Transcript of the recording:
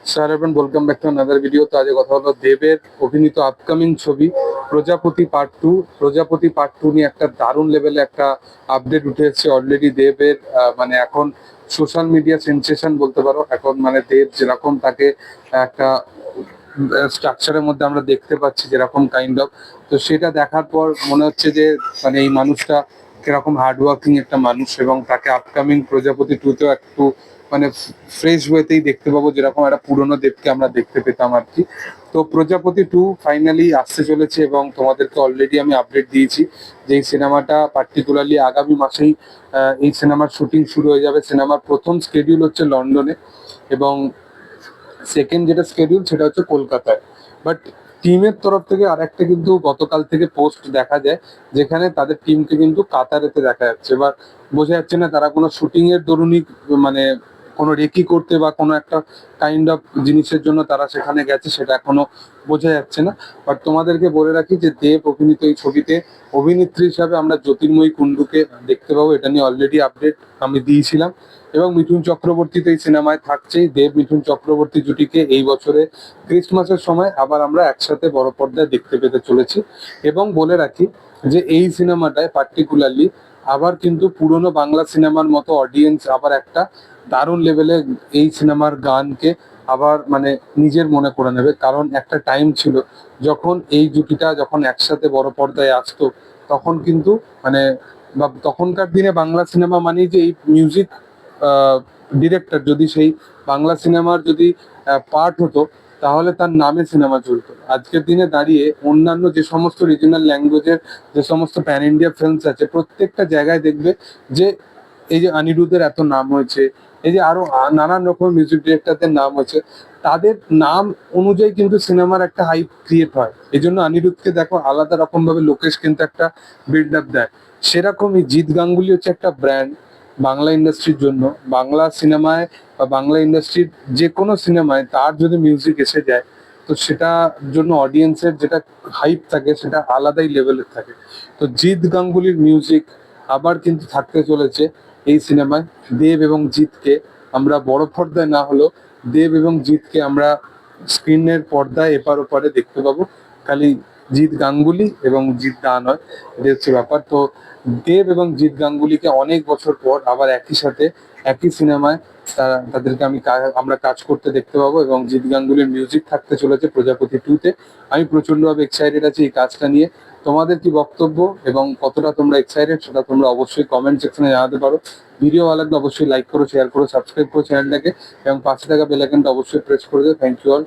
Sir everyone, welcome back to another video. তো আজকে কথা হলো দেবের অভিনীত আপকামিং ছবি প্রজাপতি পার্ট টু। প্রজাপতি পার্ট টু নিয়ে একটা দারুণ লেভেলে একটা আপডেট উঠে এসেছে অলরেডি দেবের। মানে এখন সোশ্যাল মিডিয়া সেন্সেশন বলতে পারো। এখন মানে দেব যেরকম তাকে একটা স্ট্রাকচারের মধ্যে আমরা দেখতে পাচ্ছি যেরকম কাইন্ড অফ, তো সেটা দেখার পর মনে হচ্ছে যে মানে এই মানুষটা কিরকম হার্ডওয়ার্কিং একটা মানুষ, এবং তাকে আপকামিং প্রজাপতি টুতেও একটু মানে ফ্রেশ ওয়েতেই দেখতে পাবো, যেরকম একটা পুরোনো দেবকে আমরা দেখতে পেতাম আর কি। তো প্রজাপতি টু ফাইনালি আসতে চলেছে, এবং তোমাদেরকে অলরেডি আমি আপডেট দিয়েছি যে এই সিনেমাটা পার্টিকুলারলি আগামী মাসেই এই সিনেমার শুটিং শুরু হয়ে যাবে। সিনেমার প্রথম স্কেডিউল হচ্ছে লন্ডনে, এবং সেকেন্ড যেটা স্কেডিউল সেটা হচ্ছে কলকাতায়। বাট টিমের তরফ থেকে আরেকটা কিন্তু গতকাল থেকে পোস্ট দেখা যায়, যেখানে তাদের টিমকে কিন্তু কাতারেতে দেখা যাচ্ছে। এবার বোঝা যাচ্ছে না তারা কোনো শুটিং এর দরুনই মানে কোনো রেকি করতে বা কোনো একটা কাইন্ড অফ জিনিসের জন্য তারা সেখানে গেছে, সেটা এখনো বোঝা যাচ্ছে না। বাট তোমাদেরকে বলে রাখি যে দেব অভিনীত এই ছবিতে অভিনেত্রী হিসাবে আমরা জ্যোতির্ময়ী কুণ্ডুকে দেখতে পাবো। এটা নিয়ে অলরেডি আপডেট আমি দিয়েছিলাম। এবং মিঠুন চক্রবর্তী তো এই সিনেমায় থাকছেই। দেব মিঠুন চক্রবর্তী জুটিকে এই বছরে ক্রিসমাসের সময় আবার আমরা একসাথে বড় পর্দায় দেখতে পেতে চলেছি। এবং বলে রাখি যে এই সিনেমাটায় পার্টিকুলারলি আবার কিন্তু পুরনো বাংলা সিনেমার মতো অডিয়েন্স আবার একটা দারুণ লেভেলে এই সিনেমার গানকে আবার মানে নিজের মনে করে নেবে। কারণ একটা টাইম ছিল যখন এই জুটিটা যখন একসাথে বড় পর্দায় আসতো, তখন কিন্তু মানে বা তখনকার দিনে বাংলা সিনেমা মানেই যে এই মিউজিক ডিরেক্টর যদি সেই বাংলা সিনেমার যদি পার্ট হতো, তাহলে তার নামে সিনেমা চলতো। আজকের দিনে দাঁড়িয়ে অন্যান্য যে সমস্ত রিজনাল ল্যাঙ্গুয়েজের যে সমস্ত প্যান ইন্ডিয়া ফিল্মস আছে, প্রত্যেকটা জায়গায় দেখবে যে এই যে অনিরুদ্ধের এত নাম হয়েছে, এই যে আরো নানান রকম মিউজিক ডিরেক্টরদের নাম হয়েছে, তাদের নাম অনুযায়ী কিন্তু সিনেমার একটা হাইপ ক্রিয়েট হয়। এই জন্য অনিরুদ্ধকে দেখো আলাদা রকম ভাবে লোকেশ কিন্তু একটা বিল্ড আপ দেয়। সেরকমই জিৎ গাঙ্গুলি হচ্ছে একটা ব্র্যান্ড বাংলা ইন্ডাস্ট্রির জন্য। বাংলা সিনেমায় বা বাংলা ইন্ডাস্ট্রির যে কোনো সিনেমায় তার যদি মিউজিক এসে যায়, তো সেটার জন্য অডিয়েন্সের যেটা হাইপ থাকে সেটা আলাদাই লেভেলের থাকে। তো জিৎ গাঙ্গুলির মিউজিক আবার কিন্তু থাকতে চলেছে এই সিনেমায়। দেব এবং জিৎকে আমরা বড় পর্দায় না হলেও দেব এবং জিৎকে আমরা স্ক্রিনের পর্দায় এপার ওপারে দেখতে পাবো। খালি জিৎ গাঙ্গুলি এবং জিৎ দা নয়, এটা হচ্ছে ব্যাপার। তো দেব এবং জিৎ গাঙ্গুলিকে অনেক বছর পর আবার একই সাথে একই সিনেমায় তাদেরকে আমরা কাজ করতে দেখতে পাবো, এবং জিৎ গাঙ্গুলির মিউজিক থাকতে চলেছে প্রজাপতি টুতে। আমি প্রচন্ডভাবে এক্সাইটেড আছি এই কাজটা নিয়ে। তোমাদের কি বক্তব্য এবং কতটা তোমরা এক্সাইটেড সেটা তোমরা অবশ্যই কমেন্ট সেকশনে জানাতে পারো। ভিডিও ভালো লাগলে অবশ্যই লাইক করো, শেয়ার করো, সাবস্ক্রাইব করো চ্যানেলটাকে, এবং পাশে থাকা বেল আইকনটা অবশ্যই প্রেস করে দিও। Thank you all.